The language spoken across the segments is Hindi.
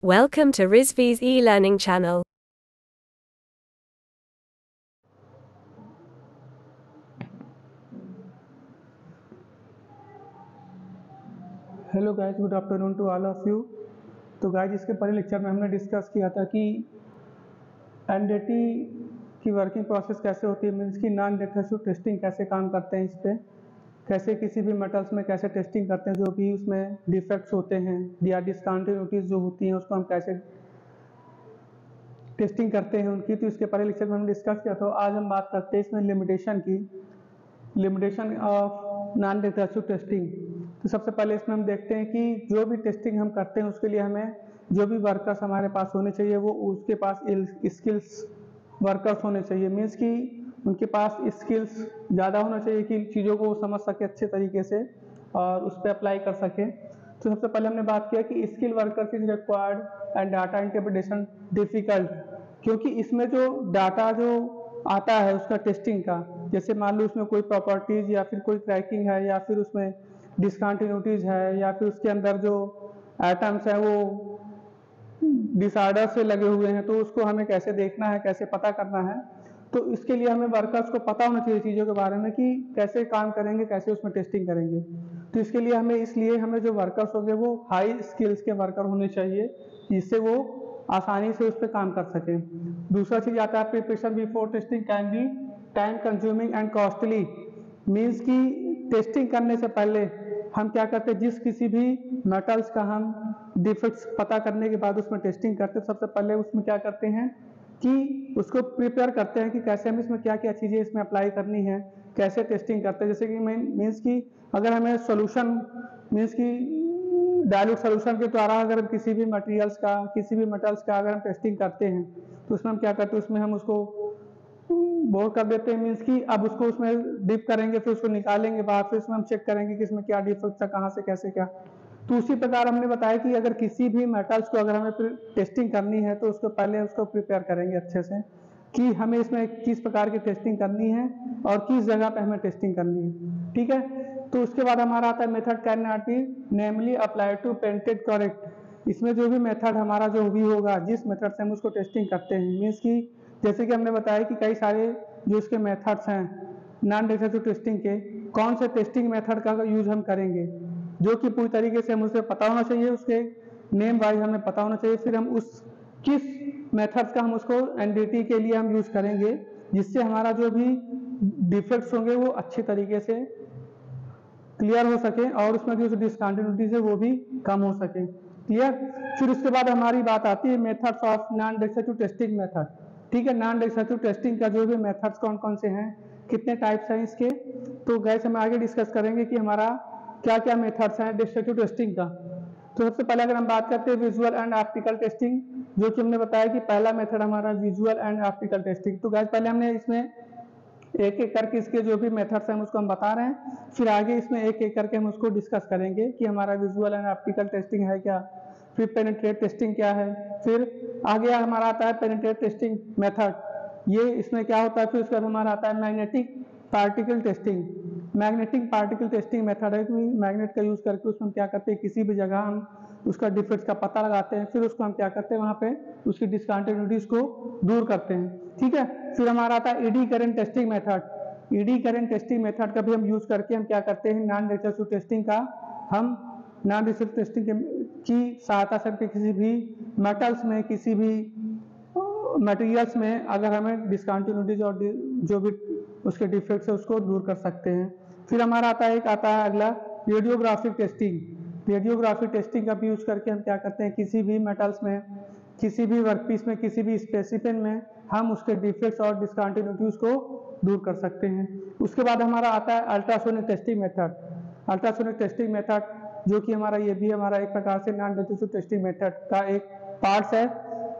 Welcome to Rizvi's e-learning channel. Hello guys, good afternoon to all of you. तो गाइस, इसके पहले लेक्चर में हमने डिस्कस किया था कि एनडीटी की वर्किंग प्रोसेस कैसे होती है, मीन्स की नॉन डिस्ट्रक्टिव टेस्टिंग कैसे काम करते हैं, इस पर कैसे किसी भी मेटल्स में कैसे टेस्टिंग करते हैं, जो भी उसमें डिफेक्ट्स होते हैं या डिसकंटिन्यूटीज जो होती हैं उसको हम कैसे टेस्टिंग करते हैं उनकी। तो इसके पहले लेक्चर में हमने डिस्कस किया था। आज हम बात करते हैं इसमें लिमिटेशन की, limitation of non destructive testing. तो सबसे पहले इसमें हम देखते हैं कि जो भी टेस्टिंग हम करते हैं उसके लिए हमें जो भी वर्कर्स हमारे पास होने चाहिए वो उसके पास स्किल्स वर्कर्स होने चाहिए, मीन्स कि उनके पास स्किल्स ज़्यादा होना चाहिए कि चीज़ों को वो समझ सके अच्छे तरीके से और उस पर अप्लाई कर सके। तो सबसे पहले हमने बात किया कि skill workers is required and data interpretation difficult, क्योंकि इसमें जो डाटा जो आता है उसका टेस्टिंग का, जैसे मान लो उसमें कोई प्रॉपर्टीज या फिर कोई क्रैकिंग है या फिर उसमें डिसकंटिन्यूटीज है या फिर उसके अंदर जो एटम्स हैं वो डिसऑर्डर से लगे हुए हैं, तो उसको हमें कैसे देखना है, कैसे पता करना है। तो इसके लिए हमें वर्कर्स को पता होना चाहिए चीज़ों के बारे में कि कैसे काम करेंगे, कैसे उसमें टेस्टिंग करेंगे। तो इसके लिए हमें जो वर्कर्स होंगे वो हाई स्किल्स के वर्कर होने चाहिए, जिससे वो आसानी से उस पर काम कर सकें। दूसरा चीज़ आता है preparation before testing can be time consuming and costly, means की टेस्टिंग करने से पहले हम क्या करते हैं, जिस किसी भी मेटल्स का हम डिफेक्ट्स पता करने के बाद उसमें टेस्टिंग करते हैं, सबसे पहले उसमें क्या करते हैं कि उसको प्रिपेयर करते हैं कि कैसे हमें इसमें क्या क्या चीज़ें इसमें अप्लाई करनी है, कैसे टेस्टिंग करते हैं। जैसे कि मीन्स की अगर हमें सोल्यूशन मीन्स की डाइल्यूट सोल्यूशन के द्वारा अगर हम किसी भी मटेरियल्स का किसी भी मेटल्स का अगर हम टेस्टिंग करते हैं तो उसमें हम क्या करते हैं, उसमें हम उसको बोर कर देते हैं, मीन्स की अब उसको उसमें डिप करेंगे, फिर उसको निकालेंगे बाहर, फिर उसमें हम चेक करेंगे कि इसमें क्या डिफेक्ट है, कहाँ से कैसे क्या। तो उसी प्रकार हमने बताया कि अगर किसी भी मेटल्स को अगर हमें टेस्टिंग करनी है तो उसको पहले उसको प्रिपेयर करेंगे अच्छे से कि हमें इसमें किस प्रकार की टेस्टिंग करनी है और किस जगह पे हमें टेस्टिंग करनी है, ठीक है। तो उसके बाद हमारा आता है method can not be namely apply to painted correct. इसमें जो भी मेथड हमारा जो भी होगा, जिस मेथड से हम उसको टेस्टिंग करते हैं, मीन्स की जैसे कि हमने बताया कि कई सारे जो इसके मेथड्स हैं नॉन डिस्ट्रक्टिव टेस्टिंग के, कौन से टेस्टिंग मेथड का यूज हम करेंगे, जो कि पूरी तरीके से हमें उसे पता होना चाहिए, उसके नेम वाइज हमें पता होना चाहिए। फिर हम उस किस मेथड्स का हम उसको एनडीटी के लिए हम यूज करेंगे, जिससे हमारा जो भी डिफेक्ट्स होंगे वो अच्छे तरीके से क्लियर हो सके और उसमें जो डिसकंटिन्यूटीज है वो भी कम हो सके, क्लियर। फिर उसके बाद हमारी बात आती है methods of non destructive testing method, ठीक है। नॉन डिस्ट्रक्टिव टेस्टिंग का जो भी मेथड्स कौन कौन से हैं, कितने टाइप्स हैं इसके, तो गैस हम आगे डिस्कस करेंगे कि हमारा क्या क्या मेथड्स हैं डिस्ट्रक्टिव टेस्टिंग का। तो सबसे पहले अगर हम बात करते हैं विजुअल एंड ऑप्टिकल टेस्टिंग, जो कि हमने बताया कि पहला मेथड हमारा विजुअल एंड ऑप्टिकल टेस्टिंग। तो गैस पहले हमने इसमें एक एक करके इसके जो भी मेथड्स हैं उसको हम बता रहे हैं, फिर आगे इसमें एक एक करके हम उसको डिस्कस करेंगे कि हमारा विजुअल एंड ऑप्टिकल टेस्टिंग है क्या, फिर पेनिट्रेट टेस्टिंग क्या है, फिर आगे हमारा आता है पेनिट्रेट टेस्टिंग मेथड, ये इसमें क्या होता है। फिर उसके बाद हमारा आता है magnetic particle testing. Magnetic particle testing method है कि मैग्नेट का यूज करके उसमें हम क्या करते हैं, किसी भी जगह हम उसका डिफेक्ट्स का पता लगाते हैं, फिर उसको हम क्या करते हैं वहाँ पे उसकी डिसकंटिन्यूटीज को दूर करते हैं, ठीक है। फिर हमारा आता है eddy current testing method. Eddy current testing method का भी हम यूज करके हम क्या करते हैं, नॉन डिस्ट्रक्टिव टेस्टिंग का हम नॉन डिस्ट्रक्टिव टेस्टिंग की सहायता से किसी भी मेटल्स में किसी भी मटेरियल्स में अगर हमें डिसकंटिन्यूटीज और जो भी उसके डिफेक्ट्स है उसको दूर कर सकते हैं। फिर हमारा आता है अगला रेडियोग्राफिक टेस्टिंग। रेडियोग्राफिक टेस्टिंग का भी यूज करके हम क्या करते हैं, किसी भी मेटल्स में किसी भी वर्कपीस में किसी भी स्पेसिफिन में हम उसके डिफेक्ट्स और डिसकंटिन्यूटीज को दूर कर सकते हैं। उसके बाद हमारा आता है ultrasonic testing method. Ultrasonic testing method जो कि हमारा ये भी हमारा एक प्रकार से नॉन डिस्ट्रक्टिव टेस्टिंग मेथड का एक पार्ट है।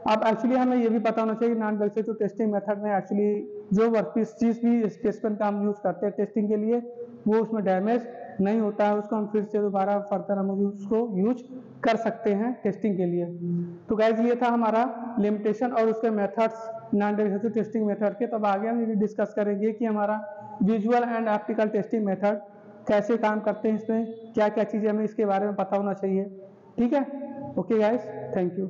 अब एक्चुअली हमें ये भी पता होना चाहिए नॉन डिस्ट्रक्टिव टेस्टिंग मेथड में एक्चुअली जो वर्कपीस जिस भी स्पेसिफिन का हम यूज करते हैं टेस्टिंग के लिए वो उसमें डैमेज नहीं होता है, उसको हम फिर से दोबारा फर्दर हम उसको यूज कर सकते हैं टेस्टिंग के लिए। तो गाइज ये था हमारा लिमिटेशन और उसके methods non destructive testing method के। तब आगे हम ये डिस्कस करेंगे कि हमारा visual and optical testing method कैसे काम करते हैं, इसमें क्या क्या चीज़ें हमें इसके बारे में पता होना चाहिए, ठीक है। Okay guys, thank you.